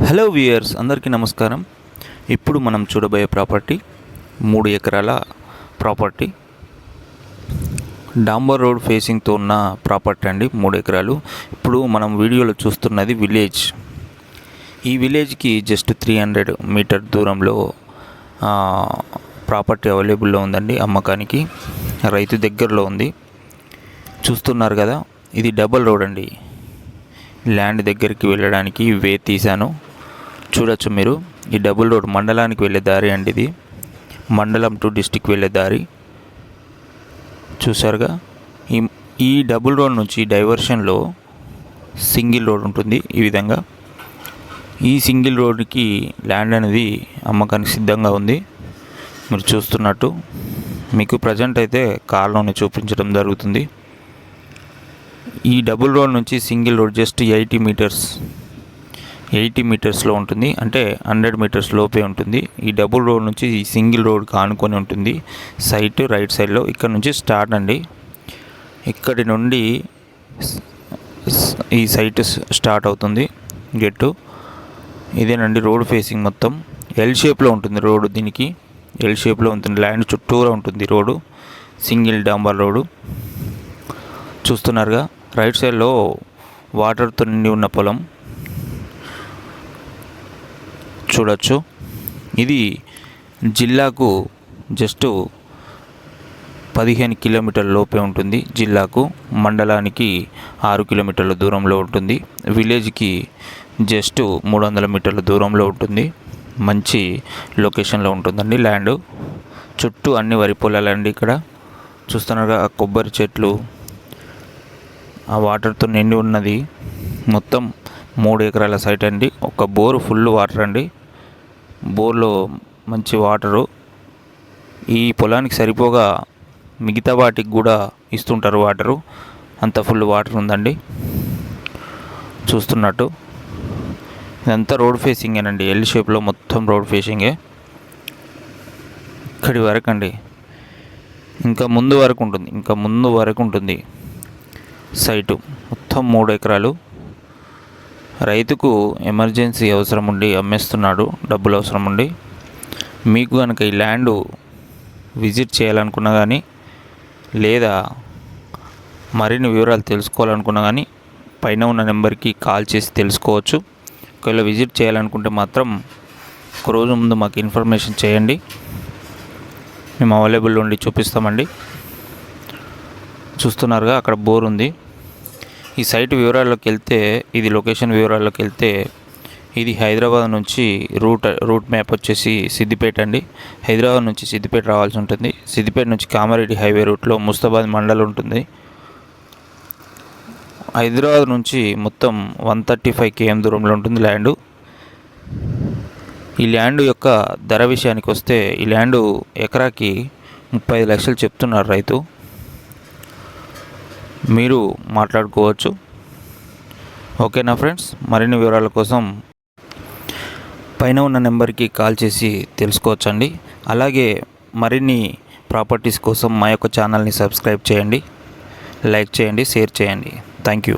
Hello viewers, అందరికీ నమస్కారం. ఇప్పుడు మనం చూడబోయే ప్రాపర్టీ 3 ఎకరాల ప్రాపర్టీ. డాంబర్ రోడ్ ఫేసింగ్తో ఉన్న ప్రాపర్టీ అండి, 3 ఎకరాలు. ఇప్పుడు మనం వీడియోలో చూస్తున్నది విలేజ్. ఈ విలేజ్కి జస్ట్ 300 మీటర్ దూరంలో ప్రాపర్టీ అవైలబుల్లో ఉందండి, అమ్మకానికి. రైతు దగ్గరలో ఉంది, చూస్తున్నారు కదా. ఇది డబల్ రోడ్ అండి. ల్యాండ్ దగ్గరికి వెళ్ళడానికి వే తీశాను, చూడొచ్చు మీరు. ఈ డబుల్ రోడ్ మండలానికి వెళ్ళే దారి అండి. ఇది మండలం టు డిస్టిక్ వెళ్ళే దారి, చూసారుగా. ఈ డబుల్ రోడ్ నుంచి డైవర్షన్లో సింగిల్ రోడ్ ఉంటుంది. ఈ విధంగా ఈ సింగిల్ రోడ్కి ల్యాండ్ అనేది అమ్మకానికి సిద్ధంగా ఉంది. మీరు చూస్తున్నట్టు మీకు ప్రజెంట్ అయితే కార్లోనే చూపించడం జరుగుతుంది. ఈ డబుల్ రోడ్ నుంచి సింగిల్ రోడ్ జస్ట్ 80 మీటర్స్లో ఉంటుంది, అంటే 100 మీటర్స్ లోపే ఉంటుంది. ఈ డబుల్ రోడ్ నుంచి ఈ సింగిల్ రోడ్కి ఆనుకొని ఉంటుంది సైట్ రైట్ సైడ్లో. ఇక్కడ నుంచి స్టార్ట్ అండి. ఇక్కడి నుండి ఈ సైట్ స్టార్ట్ అవుతుంది గెట్టు. ఇదేనండి రోడ్ ఫేసింగ్. మొత్తం ఎల్ షేప్లో ఉంటుంది రోడ్డు. దీనికి ఎల్ షేప్లో ఉంటుంది. ల్యాండ్ చుట్టూరా ఉంటుంది రోడ్డు, సింగిల్ డాంబర్ రోడ్డు. చూస్తున్నారుగా, రైట్ సైడ్లో వాటర్తో నిండి ఉన్న పొలం చూడొచ్చు. ఇది జిల్లాకు జస్ట్ 15 కిలోమీటర్ల లోపే ఉంటుంది. జిల్లాకు, మండలానికి 6 కిలోమీటర్ల దూరంలో ఉంటుంది. విలేజ్కి జస్ట్ 300 మీటర్ల దూరంలో ఉంటుంది. మంచి లొకేషన్లో ఉంటుందండి ల్యాండ్. చుట్టూ అన్ని వరి పొలాలండి. ఇక్కడ చూస్తున్నారుగా, కొబ్బరి చెట్లు, ఆ వాటర్తో నిండి ఉన్నది. మొత్తం 3 ఎకరాల సైట్ అండి. ఒక బోరు ఫుల్ వాటర్ అండి. బోర్లో మంచి వాటరు. ఈ పొలానికి సరిపోగా మిగతా వాటికి కూడా ఇస్తుంటారు వాటరు. అంత ఫుల్ వాటర్ ఉందండి, చూస్తున్నట్టు. ఇదంతా రోడ్ ఫేసింగేనండి. ఎల్ షేప్లో మొత్తం రోడ్ ఫేసింగే. ఇక్కడి వరకు అండి, ఇంకా ముందు వరకు ఉంటుంది సైటు. మొత్తం 3 ఎకరాలు. రైతుకు ఎమర్జెన్సీ అవసరం ఉండి అమ్మేస్తున్నాడు, డబ్బులు అవసరం ఉండి. మీకు కనుక ఈ ల్యాండ్ విజిట్ చేయాలనుకున్నా కానీ, లేదా మరిన్ని వివరాలు తెలుసుకోవాలనుకున్నా కానీ, పైన ఉన్న నెంబర్కి కాల్ చేసి తెలుసుకోవచ్చు. ఒకవేళ విజిట్ చేయాలనుకుంటే మాత్రం ఒక రోజు ముందు మాకు ఇన్ఫర్మేషన్ చేయండి, మేము అవైలబుల్ ఉండి చూపిస్తామండి. చూస్తున్నారుగా, అక్కడ బోర్ ఉంది. ఈ సైట్ వివరాల్లోకి వెళ్తే, ఇది లొకేషన్ వివరాల్లోకి వెళ్తే, ఇది హైదరాబాద్ నుంచి రూట్ మ్యాప్ వచ్చేసి సిద్దిపేట అండి. హైదరాబాద్ నుంచి సిద్దిపేట రావాల్సి ఉంటుంది. సిద్దిపేట నుంచి కామారెడ్డి హైవే రూట్లో ముస్తాబాద్ మండలం ఉంటుంది. హైదరాబాద్ నుంచి మొత్తం 135 km దూరంలో ఉంటుంది ల్యాండు. ఈ ల్యాండ్ యొక్క ధర విషయానికి వస్తే, ఈ ల్యాండు ఎకరాకి 35 లక్షలు చెప్తున్నారు రైతు. మీరు మాట్లాడుకోవచ్చు. ఓకేనా ఫ్రెండ్స్? మరిన్ని వివరాల కోసం పైన ఉన్న నెంబర్కి కాల్ చేసి తెలుసుకోవచ్చండి. అలాగే మరిన్ని ప్రాపర్టీస్ కోసం మా యొక్క ఛానల్ని సబ్స్క్రైబ్ చేయండి, లైక్ చేయండి, షేర్ చేయండి. Thank you.